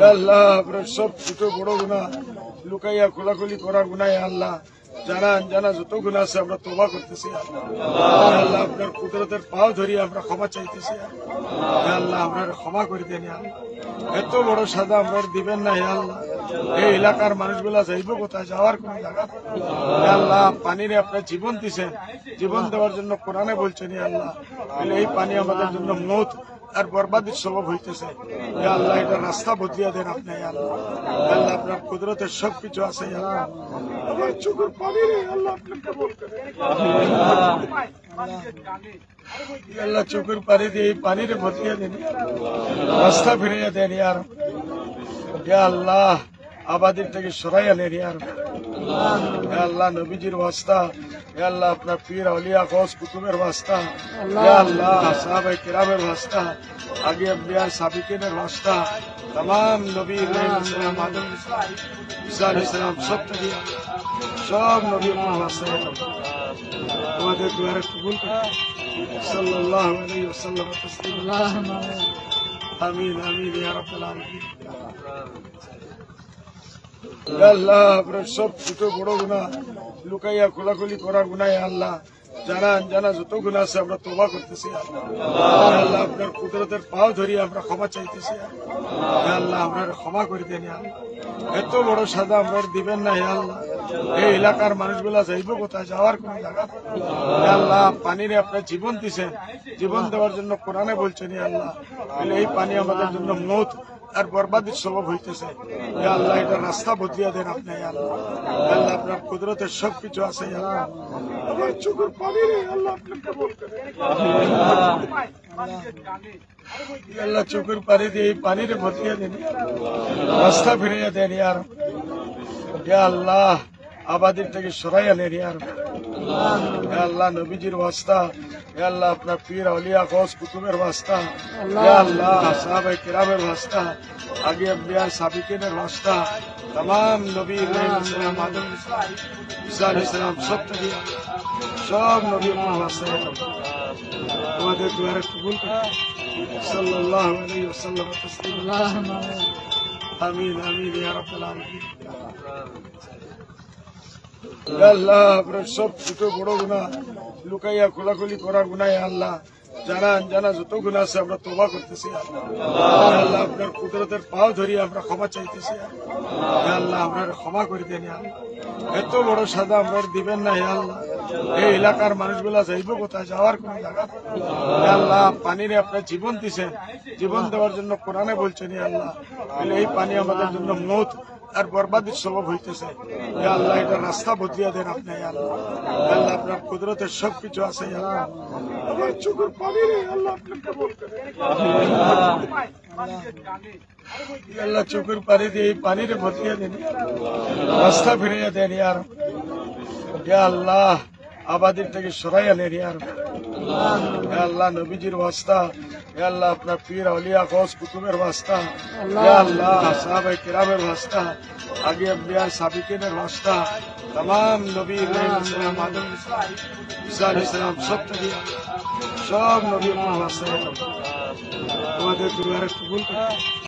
আল্লাহ আপনার সব ছোট বড় গুনাহ লুকাইয়া খোলাখুলি করা গুনাহ আল্লাহ জানা আনজানা যত গুনাহ আছে আমরা তওবা করতেছি আল্লাহ আপনার কুদরতের পাও ধরিয়ে আমরা ক্ষমা চাইতেছি আল্লাহ আপনার ক্ষমা করে দেন এত বড় সাজা আমরা দিবেন না আল্লাহ এই এলাকার মানুষগুলা যাইব কোথায় যাওয়ার কোন জায়গা আল্লাহ পানিরে আপনার জীবন দিছেন জীবন দেওয়ার জন্য কোরআনে বলছেন আল্লাহ এই পানি আমাদের জন্য মৌত আর বরবাদের সবব হইতেছে আল্লাহ এটা রাস্তা বদলিয়ে দেন আপনি আল্লাহ আল্লাহ আপনার কুদরতের সবকিছু আছে আমার চোখের পানি রে আল্লাহ আপনাকে বলতে আল্লাহ চোখের পানি দিয়ে এই পানিরে বদলিয়ে দেন রাস্তা ফিরিয়ে দেন আল্লাহ আবাদের থেকে সরাইয়া নেন আল্লাহ নবীজির ওয়াস্তা আল্লাহ আপনার পীর আউলিয়া গৌস কুতুবের ওয়াস্তা আল্লাহ সাহাবায়ে কেরামের ওয়াস্তা আগে আম্বিয়া সাবিকিনের ওয়াস্তা तमाम নবী আলাইহিস সালাম আদম ঈসা আলাইহিস সালাম সব নবীর ওয়াস্তা তোমাদের দুয়ারে কবুল করুন সাল্লাল্লাহু আলাইহি ওয়াসাল্লাম তাসলিমা আমিন আমিন ইয়া রাব্বাল আলামিন আল্লাহ আপনার সব ছোট বড় গুনাহ লুকাইয়া খোলাখুলি করা গুনাহ আল্লাহ জানা আনজানা যত গুনাহ আছে আমরা তওবা করতেছি আল্লাহ আপনার কুদরতের পাও ধরিয়ে আমরা ক্ষমা চাইতেছি আল্লাহ আপনার ক্ষমা করে দেন এত বড় সাজা আমরা দিবেন না আল্লাহ এই এলাকার মানুষগুলা যাইব কোথায় যাওয়ার কোন জায়গা আল্লাহ পানিরে আপনার জীবন দিছেন জীবন দেওয়ার জন্য কোরআনে বলছেন আল্লাহ এই পানি আমাদের জন্য মৌত আর বরবাদের সবব হইতেছে আল্লাহ এটা রাস্তা বদলিয়ে দেন আপনি আল্লাহ আল্লাহ আপনার কুদরতের সবকিছু আছে আমার চোখের পানি রে আল্লাহ আপনাকে বলতে আল্লাহ চোখের পানি দিয়ে এই পানিরে বদলিয়ে দেন রাস্তা ফিরিয়ে দেন আল্লাহ আবাদের থেকে সরাইয়া নেন আল্লাহ নবীজির ওয়াস্তা আল্লাহ আপনার পীর আউলিয়া গৌস কুতুবের ওয়াস্তা আল্লাহ সাহাবায়ে কেরামের ওয়াস্তা আগে আম্বিয়া সাবিকিনের ওয়াস্তা तमाम নবী আলাইহিস সালাম আদম ঈসা আলাইহিস সালাম সব নবীর ওয়াস্তা তোমাদের দুয়ারে কবুল করুন সাল্লাল্লাহু আলাইহি ওয়াসাল্লাম তাসলিমা আমিন আমিন ইয়া রাব্বাল আলামিন আল্লাহ আপনার সব ছোট বড় গুনাহ লুকাইয়া খোলাখুলি করা গুনাহ আল্লাহ জানা আনজানা যত গুনাহ আছে আমরা তওবা করতেছি আল্লাহ আপনার কুদরতের পাও ধরিয়ে আমরা ক্ষমা চাইতেছি আল্লাহ আপনার ক্ষমা করে দেন এত বড় সাজা আমরা দিবেন না আল্লাহ এই এলাকার মানুষগুলা যাইব কোথায় যাওয়ার কোন জায়গা আল্লাহ পানিরে আপনার জীবন দিছেন জীবন দেওয়ার জন্য কোরআনে বলছেন আল্লাহ এই পানি আমাদের জন্য মৌত আর বরবাদের সবব হইতেছে আল্লাহ এটা রাস্তা বদলিয়ে দেন আপনি আল্লাহ আল্লাহ আপনার কুদরতের সবকিছু আছে আমার চোখের পানি রে আল্লাহ আপনাকে বলতে আল্লাহ চোখের পানি দিয়ে এই পানিরে বদলিয়ে দেন রাস্তা ফিরিয়ে দেন আল্লাহ আবাদের থেকে সরাইয়া নেন আল্লাহ নবীজির ওয়াস্তা আল্লাহ আপনার পীর আউলিয়া গৌস কুতুবের ওয়াস্তা আল্লাহ সাহাবায়ে কেরামের ওয়াস্তা আগে আম্বিয়া সাবিকিনের ওয়াস্তা तमाम নবী আলাইহিস সালাম আদম ঈসা আলাইহিস সালাম সব নবীর ওয়াস্তা তোমাদের দুয়ারে কবুল করুন